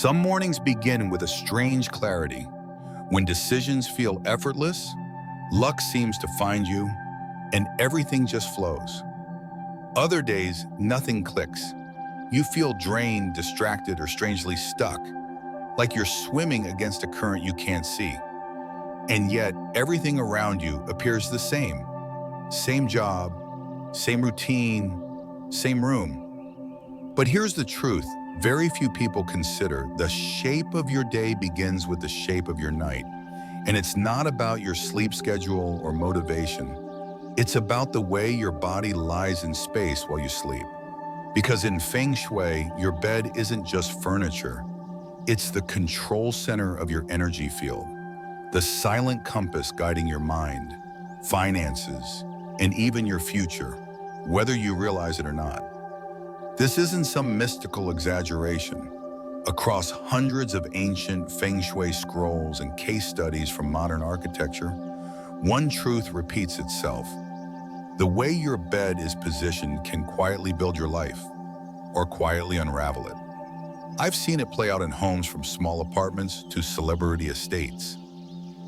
Some mornings begin with a strange clarity. When decisions feel effortless, luck seems to find you, and everything just flows. Other days, nothing clicks. You feel drained, distracted, or strangely stuck, like you're swimming against a current you can't see. And yet, everything around you appears the same. Same job, same routine, same room. But here's the truth. Very few people consider the shape of your day begins with the shape of your night. And it's not about your sleep schedule or motivation. It's about the way your body lies in space while you sleep. Because in Feng Shui, your bed isn't just furniture. It's the control center of your energy field, the silent compass guiding your mind, finances, and even your future, whether you realize it or not. This isn't some mystical exaggeration. Across hundreds of ancient Feng Shui scrolls and case studies from modern architecture, one truth repeats itself. The way your bed is positioned can quietly build your life, or quietly unravel it. I've seen it play out in homes from small apartments to celebrity estates.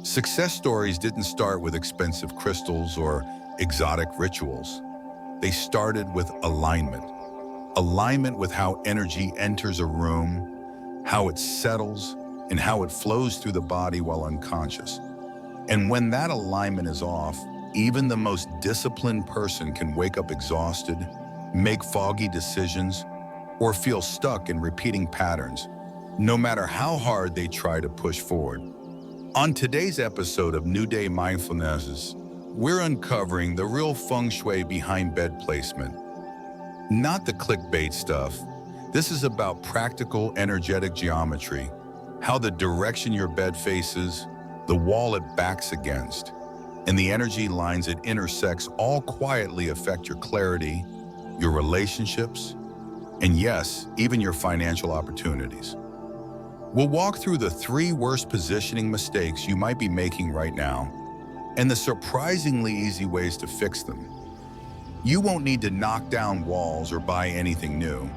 Success stories didn't start with expensive crystals or exotic rituals. They started with alignment. Alignment with how energy enters a room, how it settles, and how it flows through the body while unconscious. And when that alignment is off, even the most disciplined person can wake up exhausted, make foggy decisions, or feel stuck in repeating patterns, no matter how hard they try to push forward. On today's episode of New Day Mindfulness, we're uncovering the real feng shui behind bed placement. Not the clickbait stuff. This is about practical, energetic geometry, how the direction your bed faces, the wall it backs against, and the energy lines it intersects all quietly affect your clarity, your relationships, and yes, even your financial opportunities. We'll walk through the 3 worst positioning mistakes you might be making right now, and the surprisingly easy ways to fix them. You won't need to knock down walls or buy anything new,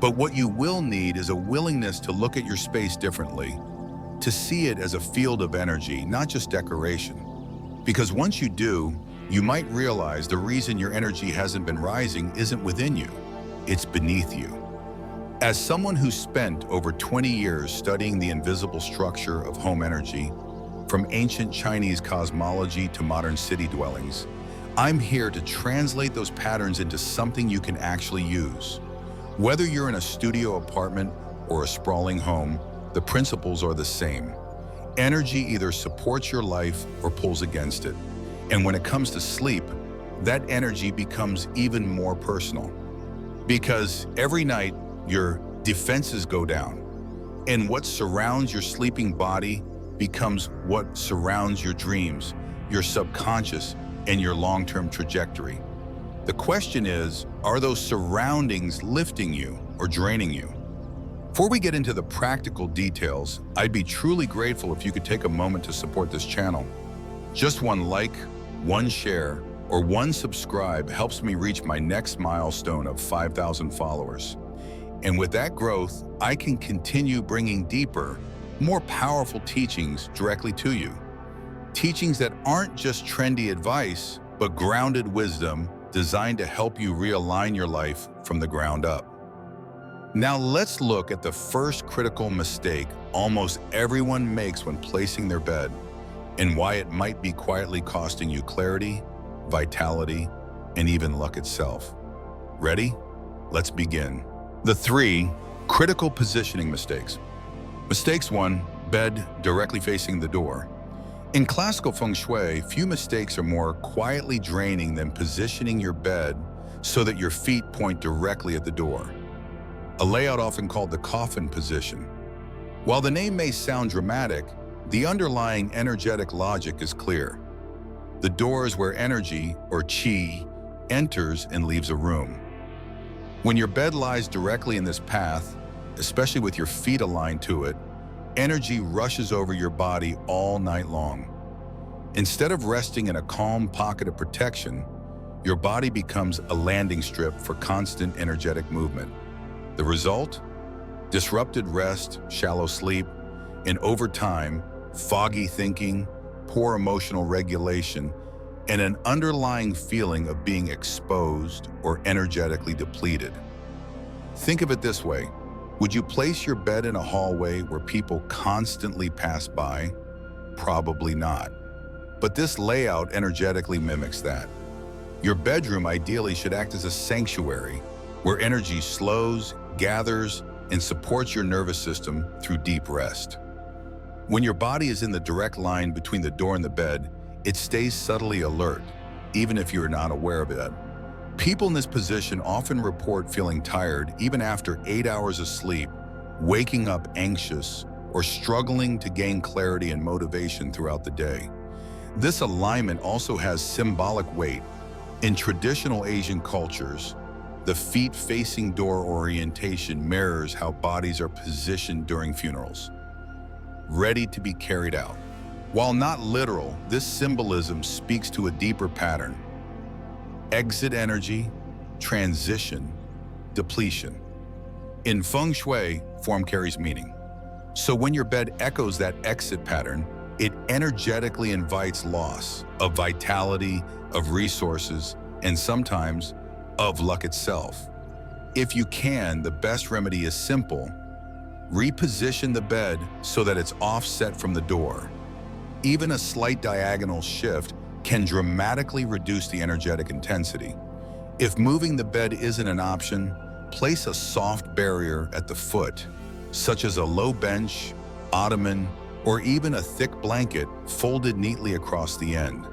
but what you will need is a willingness to look at your space differently, to see it as a field of energy, not just decoration. Because once you do, you might realize the reason your energy hasn't been rising isn't within you, it's beneath you. As someone who spent over 20 years studying the invisible structure of home energy, from ancient Chinese cosmology to modern city dwellings, I'm here to translate those patterns into something you can actually use. Whether you're in a studio apartment or a sprawling home, the principles are the same. Energy either supports your life or pulls against it. And when it comes to sleep, that energy becomes even more personal. Because every night, your defenses go down, and what surrounds your sleeping body becomes what surrounds your dreams, your subconscious, and your long-term trajectory. The question is, are those surroundings lifting you or draining you? Before we get into the practical details, I'd be truly grateful if you could take a moment to support this channel. Just one like, one share, or one subscribe helps me reach my next milestone of 5,000 followers. And with that growth, I can continue bringing deeper, more powerful teachings directly to you. Teachings that aren't just trendy advice, but grounded wisdom designed to help you realign your life from the ground up. Now let's look at the first critical mistake almost everyone makes when placing their bed, and why it might be quietly costing you clarity, vitality, and even luck itself. Ready? Let's begin. The 3 critical positioning mistakes. Mistakes 1, bed directly facing the door. In classical feng shui, few mistakes are more quietly draining than positioning your bed so that your feet point directly at the door. A layout often called the coffin position. While the name may sound dramatic, the underlying energetic logic is clear. The door is where energy, or qi, enters and leaves a room. When your bed lies directly in this path, especially with your feet aligned to it, energy rushes over your body all night long. Instead of resting in a calm pocket of protection, your body becomes a landing strip for constant energetic movement. The result? Disrupted rest, shallow sleep, and over time, foggy thinking, poor emotional regulation, and an underlying feeling of being exposed or energetically depleted. Think of it this way. Would you place your bed in a hallway where people constantly pass by? Probably not. But this layout energetically mimics that. Your bedroom ideally should act as a sanctuary where energy slows, gathers, and supports your nervous system through deep rest. When your body is in the direct line between the door and the bed, it stays subtly alert, even if you are not aware of it. People in this position often report feeling tired even after 8 hours of sleep, waking up anxious, or struggling to gain clarity and motivation throughout the day. This alignment also has symbolic weight. In traditional Asian cultures, the feet-facing door orientation mirrors how bodies are positioned during funerals, ready to be carried out. While not literal, this symbolism speaks to a deeper pattern: exit energy, transition, depletion. In Feng Shui, form carries meaning. So when your bed echoes that exit pattern, it energetically invites loss of vitality, of resources, and sometimes of luck itself. If you can, the best remedy is simple. Reposition the bed so that it's offset from the door. Even a slight diagonal shift can dramatically reduce the energetic intensity. If moving the bed isn't an option, place a soft barrier at the foot, such as a low bench, ottoman, or even a thick blanket folded neatly across the end.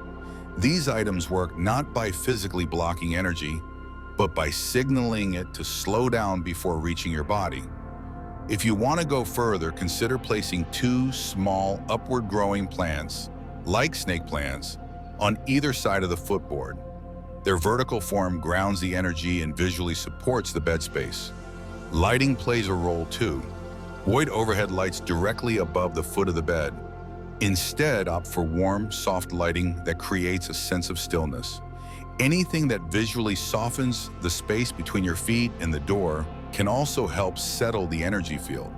These items work not by physically blocking energy, but by signaling it to slow down before reaching your body. If you want to go further, consider placing 2 small upward-growing plants, like snake plants, on either side of the footboard. Their vertical form grounds the energy and visually supports the bed space. Lighting plays a role too. Avoid overhead lights directly above the foot of the bed. Instead, opt for warm, soft lighting that creates a sense of stillness. Anything that visually softens the space between your feet and the door can also help settle the energy field.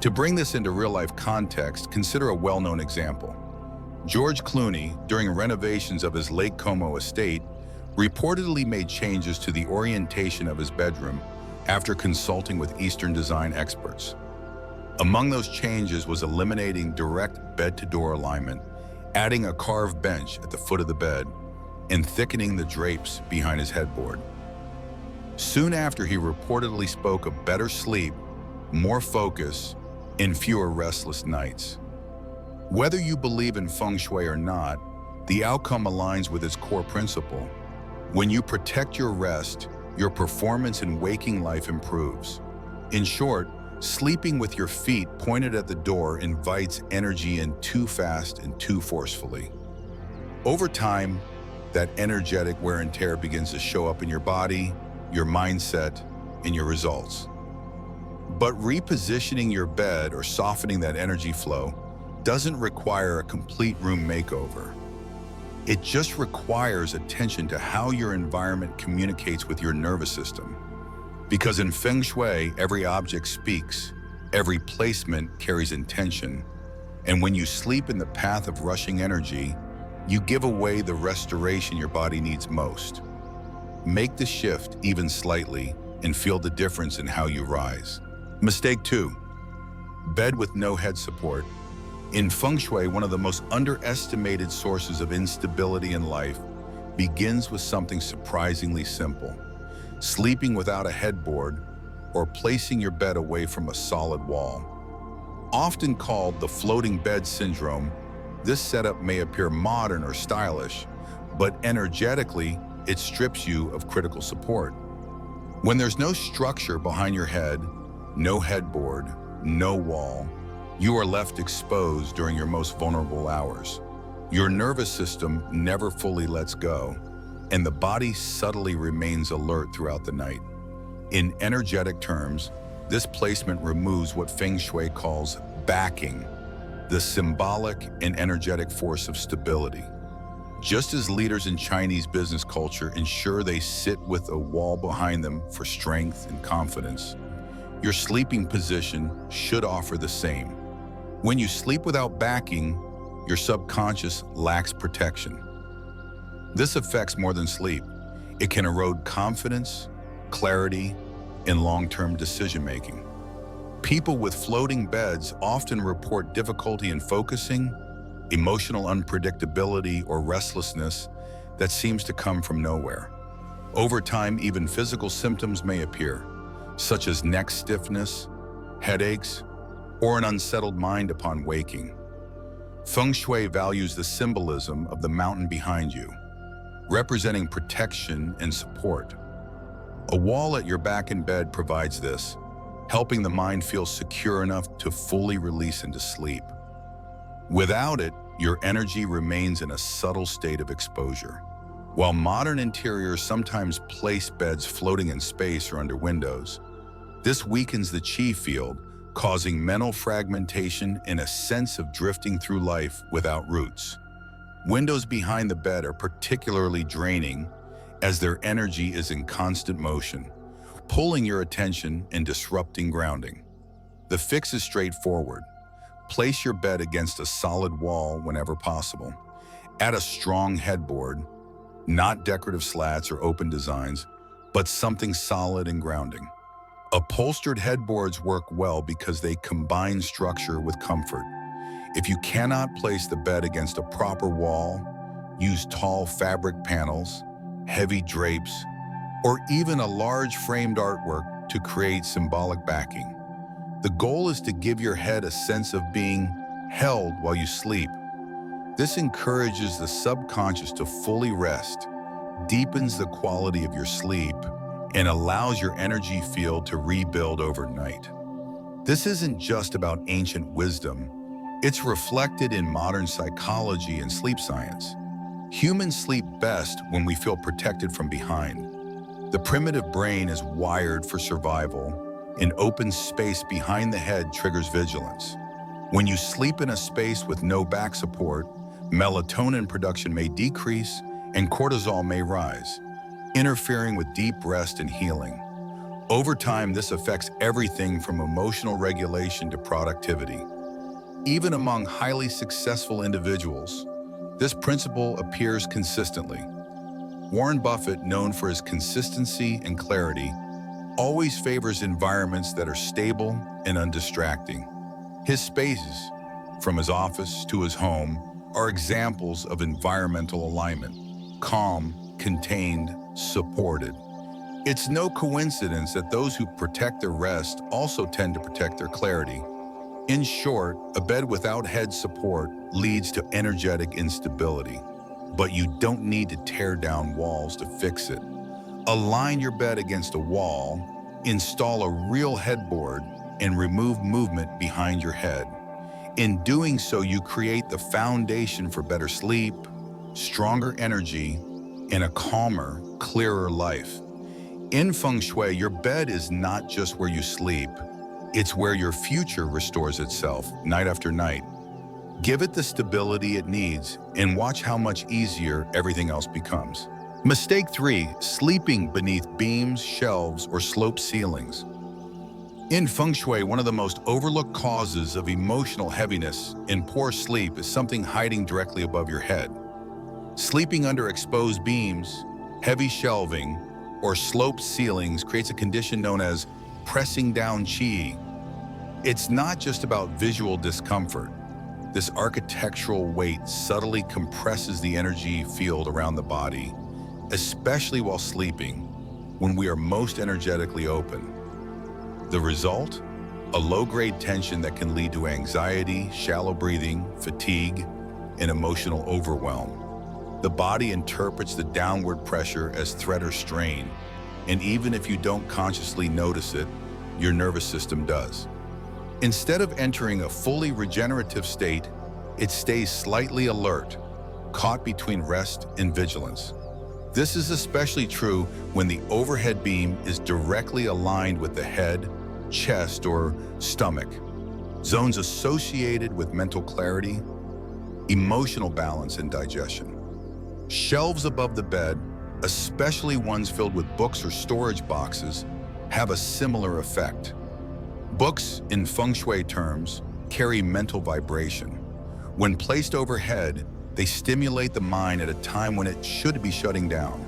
To bring this into real-life context, consider a well-known example. George Clooney, during renovations of his Lake Como estate, reportedly made changes to the orientation of his bedroom after consulting with Eastern design experts. Among those changes was eliminating direct bed-to-door alignment, adding a carved bench at the foot of the bed, and thickening the drapes behind his headboard. Soon after, he reportedly spoke of better sleep, more focus, and fewer restless nights. Whether you believe in Feng Shui or not, the outcome aligns with its core principle. When you protect your rest, your performance in waking life improves. In short, sleeping with your feet pointed at the door invites energy in too fast and too forcefully. Over time, that energetic wear and tear begins to show up in your body, your mindset, and your results. But repositioning your bed or softening that energy flow doesn't require a complete room makeover. It just requires attention to how your environment communicates with your nervous system. Because in Feng Shui, every object speaks, every placement carries intention, and when you sleep in the path of rushing energy, you give away the restoration your body needs most. Make the shift even slightly and feel the difference in how you rise. Mistake 2, bed with no head support. In Feng Shui, one of the most underestimated sources of instability in life begins with something surprisingly simple: sleeping without a headboard or placing your bed away from a solid wall. Often called the floating bed syndrome, this setup may appear modern or stylish, but energetically, it strips you of critical support. When there's no structure behind your head, no headboard, no wall, you are left exposed during your most vulnerable hours. Your nervous system never fully lets go, and the body subtly remains alert throughout the night. In energetic terms, this placement removes what Feng Shui calls backing, the symbolic and energetic force of stability. Just as leaders in Chinese business culture ensure they sit with a wall behind them for strength and confidence, Your sleeping position should offer the same. When you sleep without backing, your subconscious lacks protection. This affects more than sleep. It can erode confidence, clarity, and long-term decision-making. People with floating beds often report difficulty in focusing, emotional unpredictability, or restlessness that seems to come from nowhere. Over time, even physical symptoms may appear, such as neck stiffness, headaches, or an unsettled mind upon waking. Feng Shui values the symbolism of the mountain behind you, representing protection and support. A wall at your back in bed provides this, helping the mind feel secure enough to fully release into sleep. Without it, your energy remains in a subtle state of exposure. While modern interiors sometimes place beds floating in space or under windows, this weakens the chi field, causing mental fragmentation and a sense of drifting through life without roots. Windows behind the bed are particularly draining as their energy is in constant motion, pulling your attention and disrupting grounding. The fix is straightforward. Place your bed against a solid wall whenever possible. Add a strong headboard, not decorative slats or open designs, but something solid and grounding. Upholstered headboards work well because they combine structure with comfort. If you cannot place the bed against a proper wall, use tall fabric panels, heavy drapes, or even a large framed artwork to create symbolic backing. The goal is to give your head a sense of being held while you sleep. This encourages the subconscious to fully rest, deepens the quality of your sleep, and allows your energy field to rebuild overnight. This isn't just about ancient wisdom. It's reflected in modern psychology and sleep science. Humans sleep best when we feel protected from behind. The primitive brain is wired for survival. An open space behind the head triggers vigilance. When you sleep in a space with no back support, melatonin production may decrease and cortisol may rise, interfering with deep rest and healing. Over time, this affects everything from emotional regulation to productivity. Even among highly successful individuals, this principle appears consistently. Warren Buffett, known for his consistency and clarity, always favors environments that are stable and undistracting. His spaces, from his office to his home, are examples of environmental alignment: calm, contained, supported. It's no coincidence that those who protect their rest also tend to protect their clarity. In short, a bed without head support leads to energetic instability, but you don't need to tear down walls to fix it. Align your bed against a wall, install a real headboard, and remove movement behind your head. In doing so, you create the foundation for better sleep, stronger energy, and a calmer, clearer life. In Feng Shui, your bed is not just where you sleep, it's where your future restores itself night after night. Give it the stability it needs and watch how much easier everything else becomes. Mistake 3, sleeping beneath beams, shelves, or sloped ceilings. In Feng Shui, one of the most overlooked causes of emotional heaviness and poor sleep is something hiding directly above your head. Sleeping under exposed beams, heavy shelving, or sloped ceilings creates a condition known as pressing down qi. It's not just about visual discomfort. This architectural weight subtly compresses the energy field around the body, especially while sleeping, when we are most energetically open. The result? A low-grade tension that can lead to anxiety, shallow breathing, fatigue, and emotional overwhelm. The body interprets the downward pressure as threat or strain, and even if you don't consciously notice it, your nervous system does. Instead of entering a fully regenerative state, it stays slightly alert, caught between rest and vigilance. This is especially true when the overhead beam is directly aligned with the head, chest, or stomach, zones associated with mental clarity, emotional balance, and digestion. Shelves above the bed, especially ones filled with books or storage boxes, have a similar effect. Books, in Feng Shui terms, carry mental vibration. When placed overhead, they stimulate the mind at a time when it should be shutting down.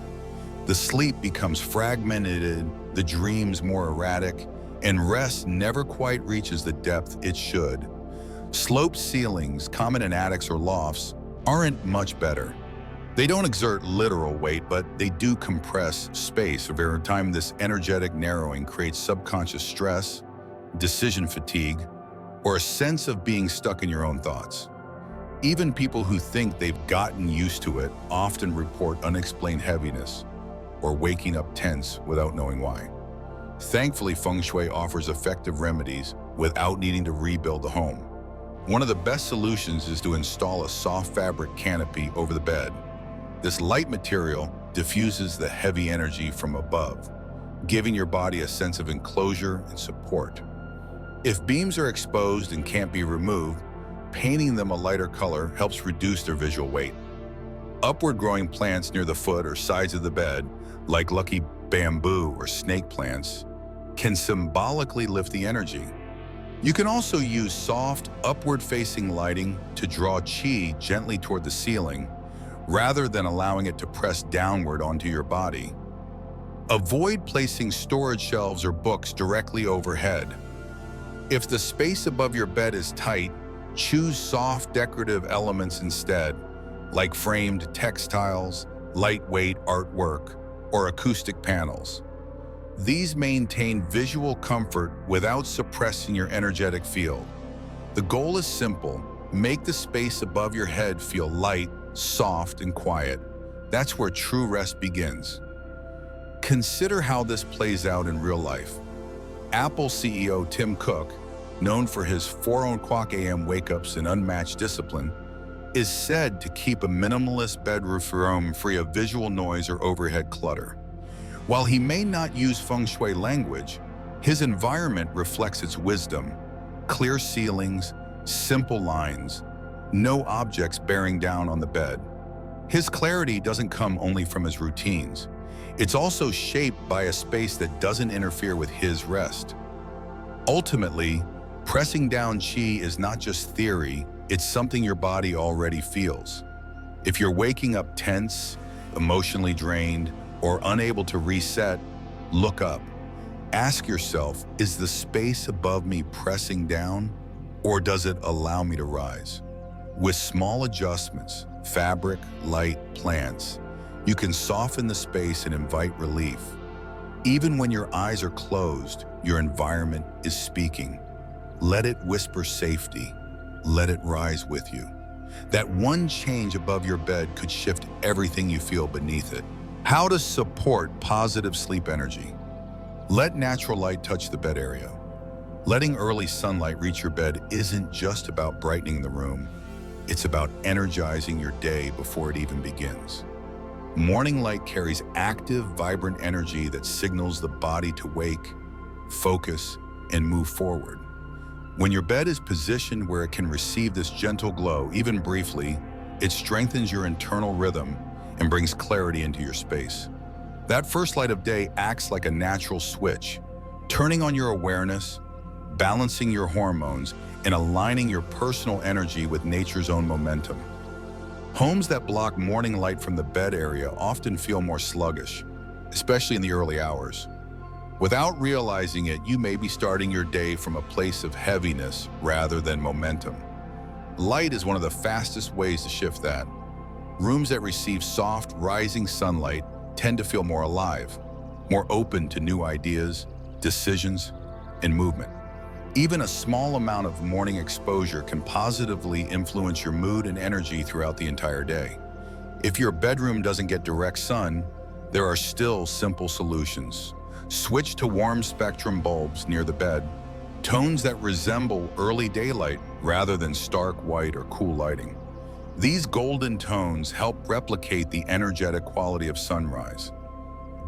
The sleep becomes fragmented, the dreams more erratic, and rest never quite reaches the depth it should. Sloped ceilings, common in attics or lofts, aren't much better. They don't exert literal weight, but they do compress space. Over time, this energetic narrowing creates subconscious stress, decision fatigue, or a sense of being stuck in your own thoughts. Even people who think they've gotten used to it often report unexplained heaviness or waking up tense without knowing why. Thankfully, Feng Shui offers effective remedies without needing to rebuild the home. One of the best solutions is to install a soft fabric canopy over the bed. This light material diffuses the heavy energy from above, giving your body a sense of enclosure and support. If beams are exposed and can't be removed, painting them a lighter color helps reduce their visual weight. Upward growing plants near the foot or sides of the bed, like lucky bamboo or snake plants, can symbolically lift the energy. You can also use soft, upward-facing lighting to draw qi gently toward the ceiling, rather than allowing it to press downward onto your body. Avoid placing storage shelves or books directly overhead. If the space above your bed is tight, choose soft, decorative elements instead, like framed textiles, lightweight artwork, or acoustic panels. These maintain visual comfort without suppressing your energetic field. The goal is simple: make the space above your head feel light, soft, and quiet. That's where true rest begins. Consider how this plays out in real life. Apple CEO Tim Cook, known for his 4 a.m. wake-ups and unmatched discipline, is said to keep a minimalist bedroom free of visual noise or overhead clutter. While he may not use Feng Shui language, his environment reflects its wisdom: clear ceilings, simple lines, no objects bearing down on the bed. His clarity doesn't come only from his routines. It's also shaped by a space that doesn't interfere with his rest. Ultimately, pressing down qi is not just theory, it's something your body already feels. If you're waking up tense, emotionally drained, or unable to reset, look up. Ask yourself, is the space above me pressing down, or does it allow me to rise? With small adjustments, fabric, light, plants, you can soften the space and invite relief. Even when your eyes are closed, your environment is speaking. Let it whisper safety. Let it rise with you. That one change above your bed could shift everything you feel beneath it. How to support positive sleep energy. Let natural light touch the bed area. Letting early sunlight reach your bed isn't just about brightening the room. It's about energizing your day before it even begins. Morning light carries active, vibrant energy that signals the body to wake, focus, and move forward. When your bed is positioned where it can receive this gentle glow, even briefly, it strengthens your internal rhythm and brings clarity into your space. That first light of day acts like a natural switch, turning on your awareness, balancing your hormones, and aligning your personal energy with nature's own momentum. Homes that block morning light from the bed area often feel more sluggish, especially in the early hours. Without realizing it, you may be starting your day from a place of heaviness rather than momentum. Light is one of the fastest ways to shift that. Rooms that receive soft, rising sunlight tend to feel more alive, more open to new ideas, decisions, and movement. Even a small amount of morning exposure can positively influence your mood and energy throughout the entire day. If your bedroom doesn't get direct sun, there are still simple solutions. Switch to warm spectrum bulbs near the bed, tones that resemble early daylight rather than stark white or cool lighting. These golden tones help replicate the energetic quality of sunrise.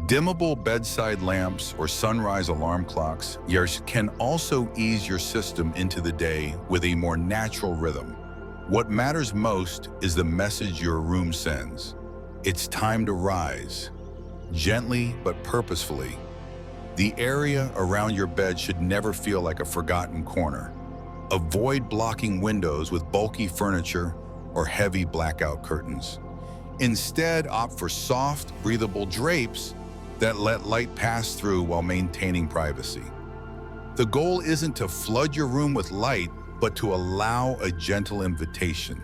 Dimmable bedside lamps or sunrise alarm clocks can also ease your system into the day with a more natural rhythm. What matters most is the message your room sends. It's time to rise, gently but purposefully. The area around your bed should never feel like a forgotten corner. Avoid blocking windows with bulky furniture or heavy blackout curtains. Instead, opt for soft, breathable drapes that let light pass through while maintaining privacy. The goal isn't to flood your room with light, but to allow a gentle invitation,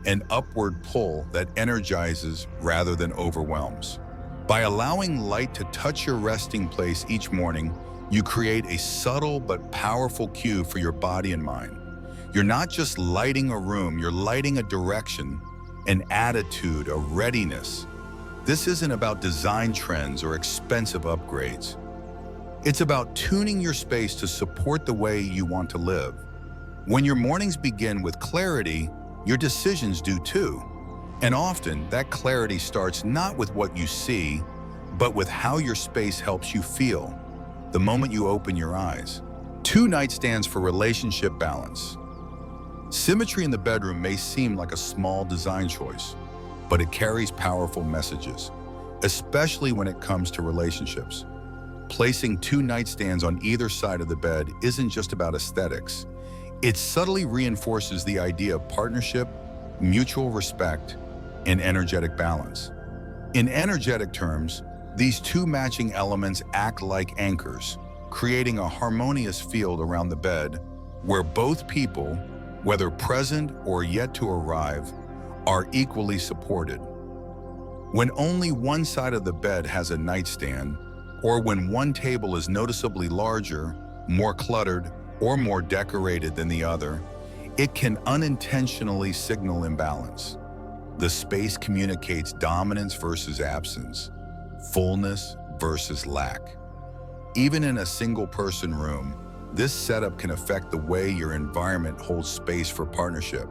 an upward pull that energizes rather than overwhelms. By allowing light to touch your resting place each morning, you create a subtle but powerful cue for your body and mind. You're not just lighting a room, you're lighting a direction, an attitude, a readiness. This isn't about design trends or expensive upgrades. It's about tuning your space to support the way you want to live. When your mornings begin with clarity, your decisions do too. And often, that clarity starts not with what you see, but with how your space helps you feel the moment you open your eyes. 2 nightstands for relationship balance. Symmetry in the bedroom may seem like a small design choice, but it carries powerful messages, especially when it comes to relationships. Placing 2 nightstands on either side of the bed isn't just about aesthetics. It subtly reinforces the idea of partnership, mutual respect, and energetic balance. In energetic terms, these 2 matching elements act like anchors, creating a harmonious field around the bed where both people, whether present or yet to arrive, are equally supported. When only one side of the bed has a nightstand, or when one table is noticeably larger, more cluttered, or more decorated than the other, it can unintentionally signal imbalance. The space communicates dominance versus absence, fullness versus lack. Even in a single-person room, this setup can affect the way your environment holds space for partnership.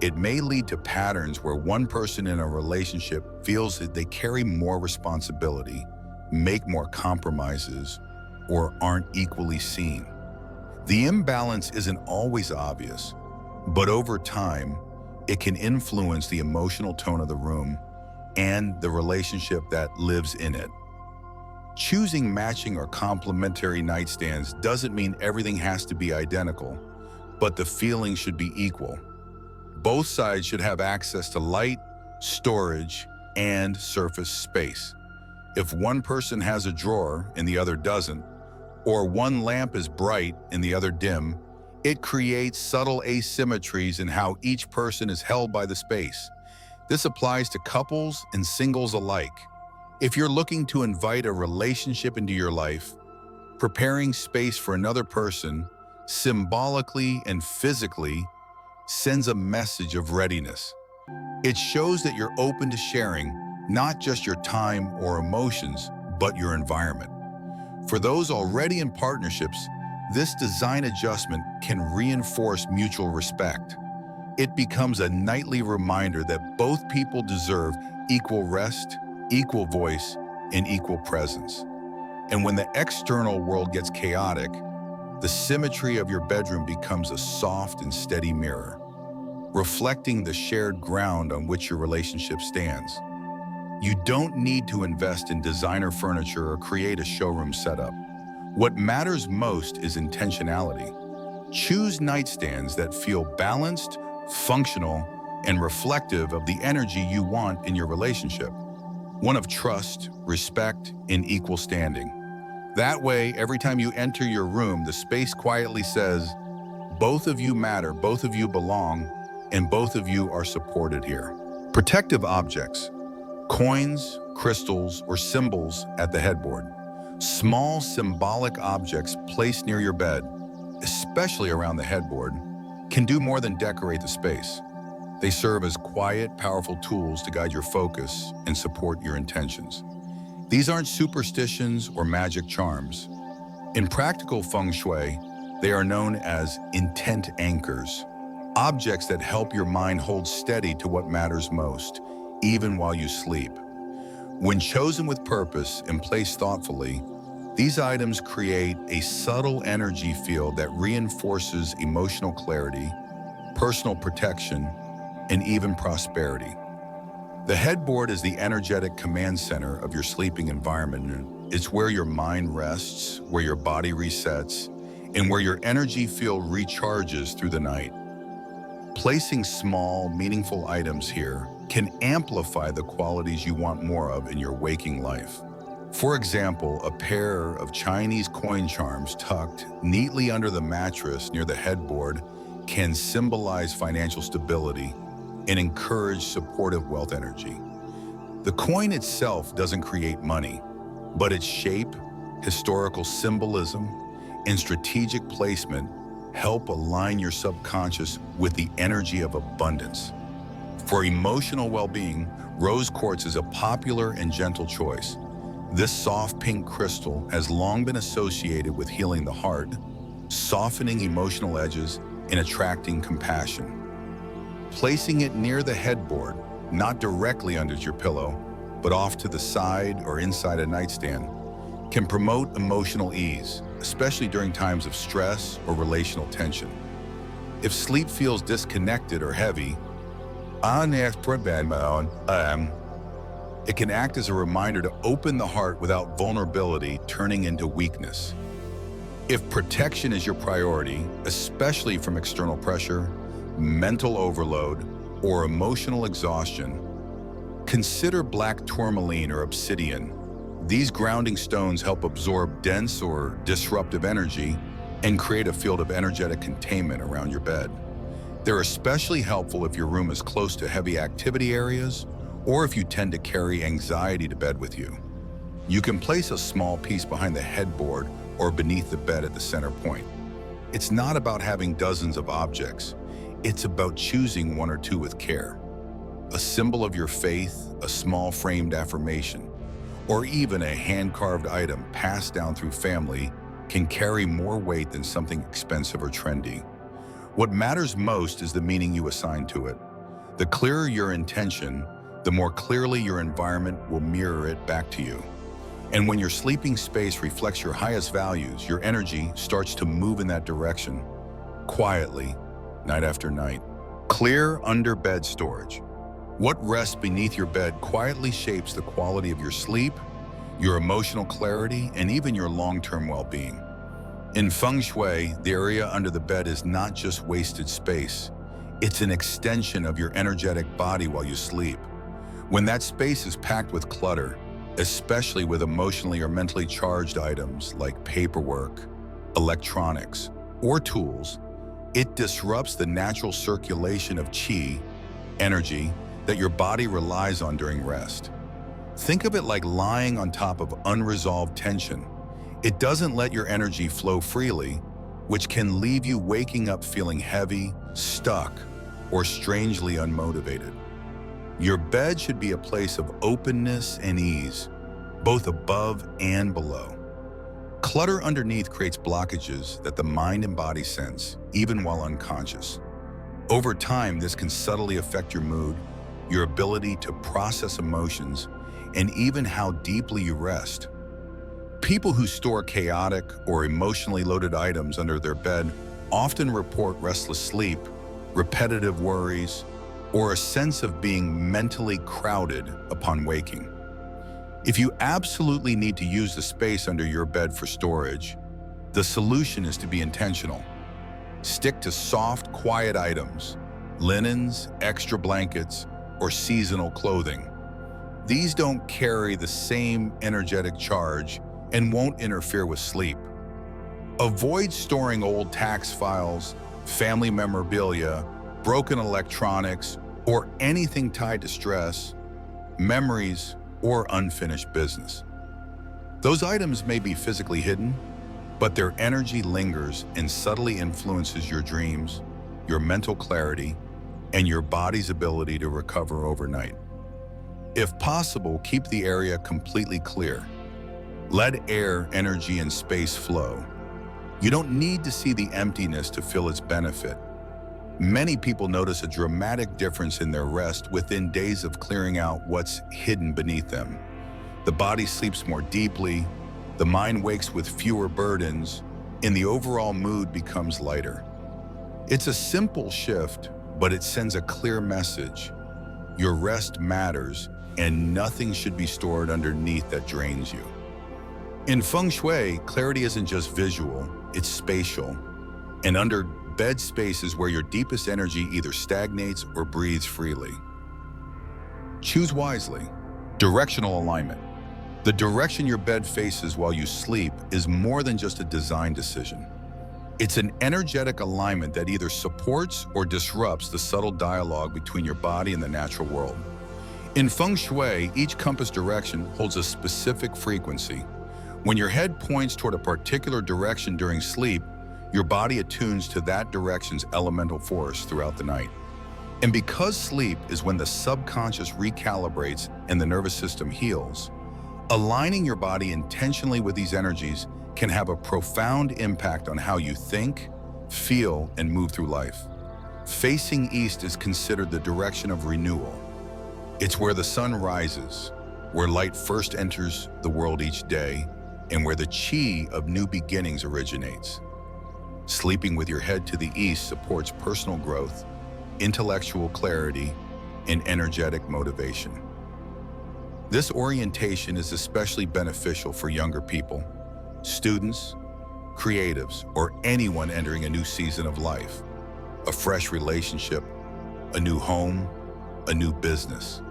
It may lead to patterns where one person in a relationship feels that they carry more responsibility, make more compromises, or aren't equally seen. The imbalance isn't always obvious, but over time, it can influence the emotional tone of the room and the relationship that lives in it. Choosing matching or complementary nightstands doesn't mean everything has to be identical, but the feeling should be equal. Both sides should have access to light, storage, and surface space. If one person has a drawer and the other doesn't, or one lamp is bright and the other dim, it creates subtle asymmetries in how each person is held by the space. This applies to couples and singles alike. If you're looking to invite a relationship into your life, preparing space for another person, symbolically and physically, sends a message of readiness. It shows that you're open to sharing not just your time or emotions, but your environment. For those already in partnerships, this design adjustment can reinforce mutual respect. It becomes a nightly reminder that both people deserve equal rest, equal voice, and equal presence. And when the external world gets chaotic, the symmetry of your bedroom becomes a soft and steady mirror, reflecting the shared ground on which your relationship stands. You don't need to invest in designer furniture or create a showroom setup. What matters most is intentionality. Choose nightstands that feel balanced, functional, and reflective of the energy you want in your relationship. One of trust, respect, and equal standing. That way, every time you enter your room, the space quietly says, both of you matter, both of you belong, and both of you are supported here. Protective objects. Coins, crystals, or symbols at the headboard. Small symbolic objects placed near your bed, especially around the headboard, can do more than decorate the space. They serve as quiet, powerful tools to guide your focus and support your intentions. These aren't superstitions or magic charms. In practical Feng Shui, they are known as intent anchors, objects that help your mind hold steady to what matters most, even while you sleep. When chosen with purpose and placed thoughtfully, these items create a subtle energy field that reinforces emotional clarity, personal protection, and even prosperity. The headboard is the energetic command center of your sleeping environment, It's where your mind rests, where your body resets, and where your energy field recharges through the night. Placing small, meaningful items here can amplify the qualities you want more of in your waking life. For example, a pair of Chinese coin charms tucked neatly under the mattress near the headboard can symbolize financial stability and encourage supportive wealth energy. The coin itself doesn't create money, but its shape, historical symbolism, and strategic placement help align your subconscious with the energy of abundance. For emotional well-being, rose quartz is a popular and gentle choice. This soft pink crystal has long been associated with healing the heart, softening emotional edges, and attracting compassion. Placing it near the headboard, not directly under your pillow, but off to the side or inside a nightstand, can promote emotional ease, especially during times of stress or relational tension. If sleep feels disconnected or heavy, it can act as a reminder to open the heart without vulnerability turning into weakness. If protection is your priority, especially from external pressure, mental overload, or emotional exhaustion, consider black tourmaline or obsidian. These grounding stones help absorb dense or disruptive energy and create a field of energetic containment around your bed. They're especially helpful if your room is close to heavy activity areas or if you tend to carry anxiety to bed with you. You can place a small piece behind the headboard or beneath the bed at the center point. It's not about having dozens of objects. It's about choosing one or two with care. A symbol of your faith, a small framed affirmation, or even a hand-carved item passed down through family can carry more weight than something expensive or trendy. What matters most is the meaning you assign to it. The clearer your intention, the more clearly your environment will mirror it back to you. And when your sleeping space reflects your highest values, your energy starts to move in that direction, quietly, night after night. Clear under-bed storage. What rests beneath your bed quietly shapes the quality of your sleep, your emotional clarity, and even your long-term well-being. In Feng Shui, the area under the bed is not just wasted space. It's an extension of your energetic body while you sleep. When that space is packed with clutter, especially with emotionally or mentally charged items like paperwork, electronics, or tools, it disrupts the natural circulation of qi, energy, that your body relies on during rest. Think of it like lying on top of unresolved tension. It doesn't let your energy flow freely, which can leave you waking up feeling heavy, stuck, or strangely unmotivated. Your bed should be a place of openness and ease, both above and below. Clutter underneath creates blockages that the mind and body sense, even while unconscious. Over time, this can subtly affect your mood, your ability to process emotions, and even how deeply you rest. People who store chaotic or emotionally loaded items under their bed often report restless sleep, repetitive worries, or a sense of being mentally crowded upon waking. If you absolutely need to use the space under your bed for storage, the solution is to be intentional. Stick to soft, quiet items, linens, extra blankets, or seasonal clothing. These don't carry the same energetic charge and won't interfere with sleep. Avoid storing old tax files, family memorabilia, broken electronics, or anything tied to stress, memories, or unfinished business. Those items may be physically hidden, but their energy lingers and subtly influences your dreams, your mental clarity, and your body's ability to recover overnight. If possible, keep the area completely clear. Let air, energy, and space flow. You don't need to see the emptiness to feel its benefit. Many people notice a dramatic difference in their rest within days of clearing out what's hidden beneath them. The body sleeps more deeply, the mind wakes with fewer burdens, and the overall mood becomes lighter. It's a simple shift, but it sends a clear message. Your rest matters, and nothing should be stored underneath that drains you. In Feng Shui, clarity isn't just visual, it's spatial. And under bed space is where your deepest energy either stagnates or breathes freely. Choose wisely. Directional alignment. The direction your bed faces while you sleep is more than just a design decision. It's an energetic alignment that either supports or disrupts the subtle dialogue between your body and the natural world. In Feng Shui, each compass direction holds a specific frequency. When your head points toward a particular direction during sleep, your body attunes to that direction's elemental force throughout the night. And because sleep is when the subconscious recalibrates and the nervous system heals, aligning your body intentionally with these energies can have a profound impact on how you think, feel, and move through life. Facing east is considered the direction of renewal. It's where the sun rises, where light first enters the world each day, and where the chi of new beginnings originates. Sleeping with your head to the east supports personal growth, intellectual clarity, and energetic motivation. This orientation is especially beneficial for younger people, students, creatives, or anyone entering a new season of life, a fresh relationship, a new home, a new business.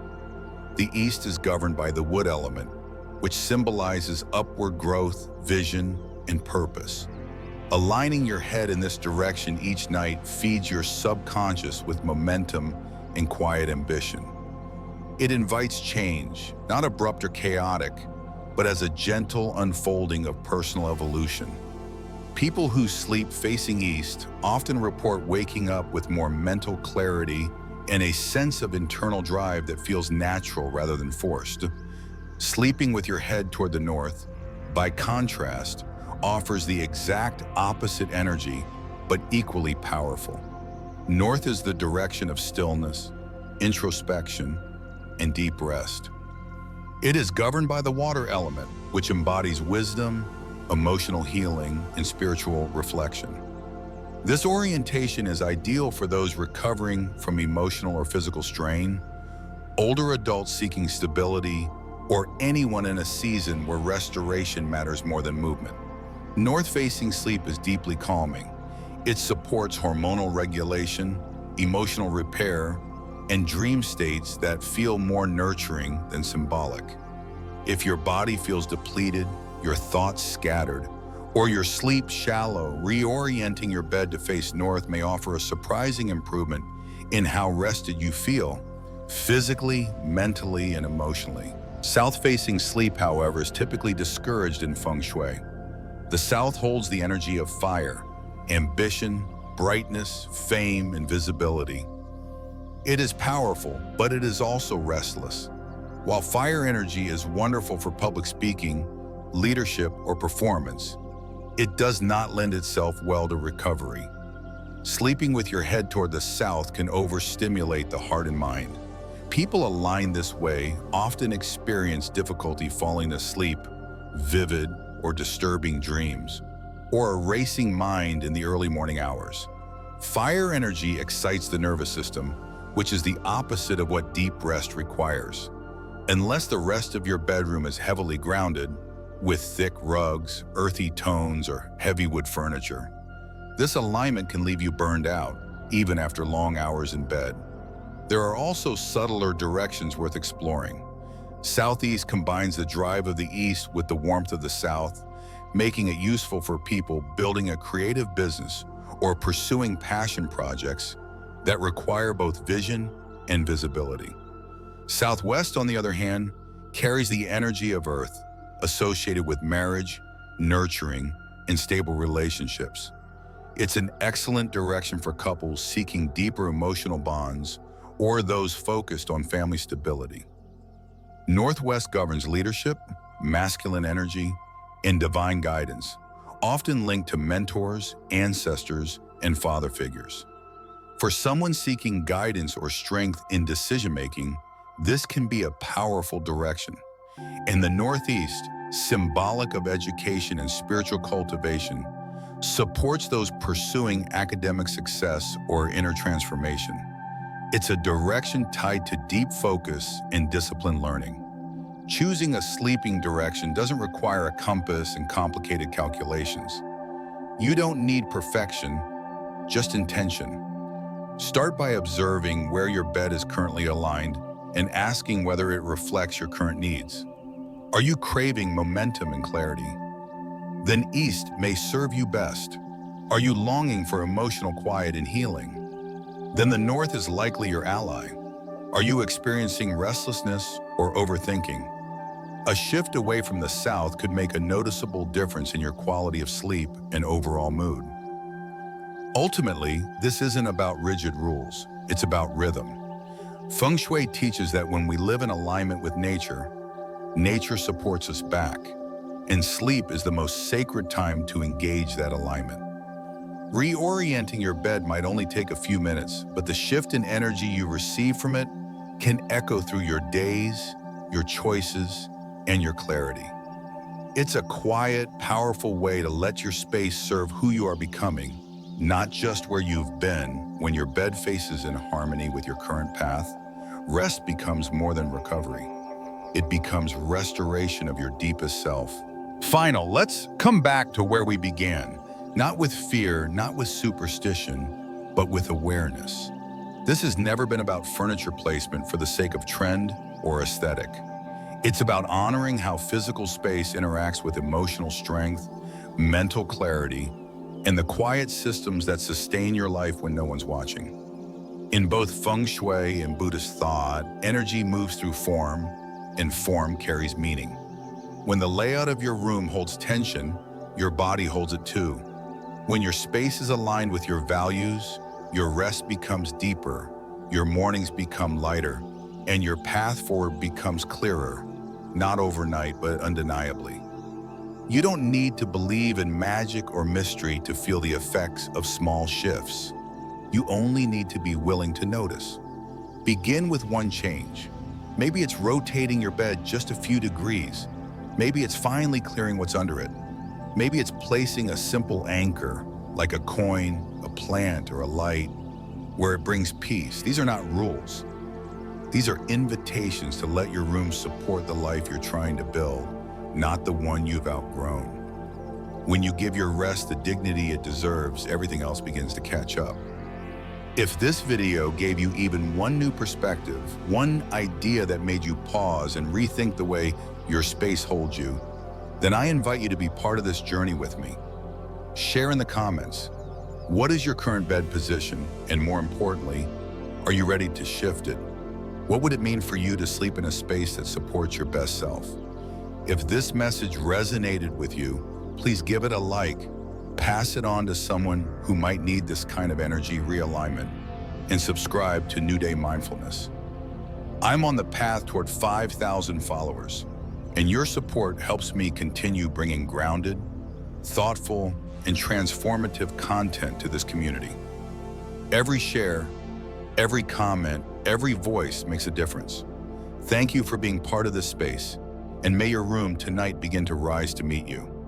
The east is governed by the wood element, which symbolizes upward growth, vision, and purpose. Aligning your head in this direction each night feeds your subconscious with momentum and quiet ambition. It invites change, not abrupt or chaotic, but as a gentle unfolding of personal evolution. People who sleep facing east often report waking up with more mental clarity and a sense of internal drive that feels natural rather than forced. Sleeping with your head toward the north, by contrast, offers the exact opposite energy, but equally powerful. North is the direction of stillness, introspection, and deep rest. It is governed by the water element, which embodies wisdom, emotional healing, and spiritual reflection. This orientation is ideal for those recovering from emotional or physical strain, older adults seeking stability, or anyone in a season where restoration matters more than movement. North-facing sleep is deeply calming. It supports hormonal regulation, emotional repair, and dream states that feel more nurturing than symbolic. If your body feels depleted, your thoughts scattered, or your sleep shallow, reorienting your bed to face north may offer a surprising improvement in how rested you feel, physically, mentally, and emotionally. South-facing sleep, however, is typically discouraged in Feng Shui. The south holds the energy of fire, ambition, brightness, fame, and visibility. It is powerful, but it is also restless. While fire energy is wonderful for public speaking, leadership, or performance, it does not lend itself well to recovery. Sleeping with your head toward the south can overstimulate the heart and mind. People aligned this way often experience difficulty falling asleep, vivid or disturbing dreams, or a racing mind in the early morning hours. Fire energy excites the nervous system, which is the opposite of what deep rest requires. Unless the rest of your bedroom is heavily grounded, with thick rugs, earthy tones, or heavy wood furniture, this alignment can leave you burned out, even after long hours in bed. There are also subtler directions worth exploring. Southeast combines the drive of the east with the warmth of the south, making it useful for people building a creative business or pursuing passion projects that require both vision and visibility. Southwest, on the other hand, carries the energy of earth, associated with marriage, nurturing, and stable relationships. It's an excellent direction for couples seeking deeper emotional bonds or those focused on family stability. Northwest governs leadership, masculine energy, and divine guidance, often linked to mentors, ancestors, and father figures. For someone seeking guidance or strength in decision-making, this can be a powerful direction. And the Northeast, symbolic of education and spiritual cultivation, supports those pursuing academic success or inner transformation. It's a direction tied to deep focus and disciplined learning. Choosing a sleeping direction doesn't require a compass and complicated calculations. You don't need perfection, just intention. Start by observing where your bed is currently aligned and asking whether it reflects your current needs. Are you craving momentum and clarity? Then east may serve you best. Are you longing for emotional quiet and healing? Then the north is likely your ally. Are you experiencing restlessness or overthinking? A shift away from the south could make a noticeable difference in your quality of sleep and overall mood. Ultimately, this isn't about rigid rules, it's about rhythm. Feng Shui teaches that when we live in alignment with nature, nature supports us back, and sleep is the most sacred time to engage that alignment. Reorienting your bed might only take a few minutes, but the shift in energy you receive from it can echo through your days, your choices, and your clarity. It's a quiet, powerful way to let your space serve who you are becoming, not just where you've been. When your bed faces in harmony with your current path, rest becomes more than recovery. It becomes restoration of your deepest self. Let's come back to where we began, not with fear, not with superstition, but with awareness. This has never been about furniture placement for the sake of trend or aesthetic. It's about honoring how physical space interacts with emotional strength, mental clarity, and the quiet systems that sustain your life when no one's watching. In both Feng Shui and Buddhist thought, energy moves through form, and form carries meaning. When the layout of your room holds tension, your body holds it too. When your space is aligned with your values, your rest becomes deeper, your mornings become lighter, and your path forward becomes clearer, not overnight, but undeniably. You don't need to believe in magic or mystery to feel the effects of small shifts. You only need to be willing to notice. Begin with one change. Maybe it's rotating your bed just a few degrees. Maybe it's finally clearing what's under it. Maybe it's placing a simple anchor, like a coin, a plant, or a light, where it brings peace. These are not rules. These are invitations to let your room support the life you're trying to build, not the one you've outgrown. When you give your rest the dignity it deserves, everything else begins to catch up. If this video gave you even one new perspective, one idea that made you pause and rethink the way your space holds you, then I invite you to be part of this journey with me. Share in the comments. What is your current bed position? And more importantly, are you ready to shift it? What would it mean for you to sleep in a space that supports your best self? If this message resonated with you, please give it a like, pass it on to someone who might need this kind of energy realignment, and subscribe to New Day Mindfulness. I'm on the path toward 5,000 followers, and your support helps me continue bringing grounded, thoughtful, and transformative content to this community. Every share, every comment, every voice makes a difference. Thank you for being part of this space, and may your room tonight begin to rise to meet you.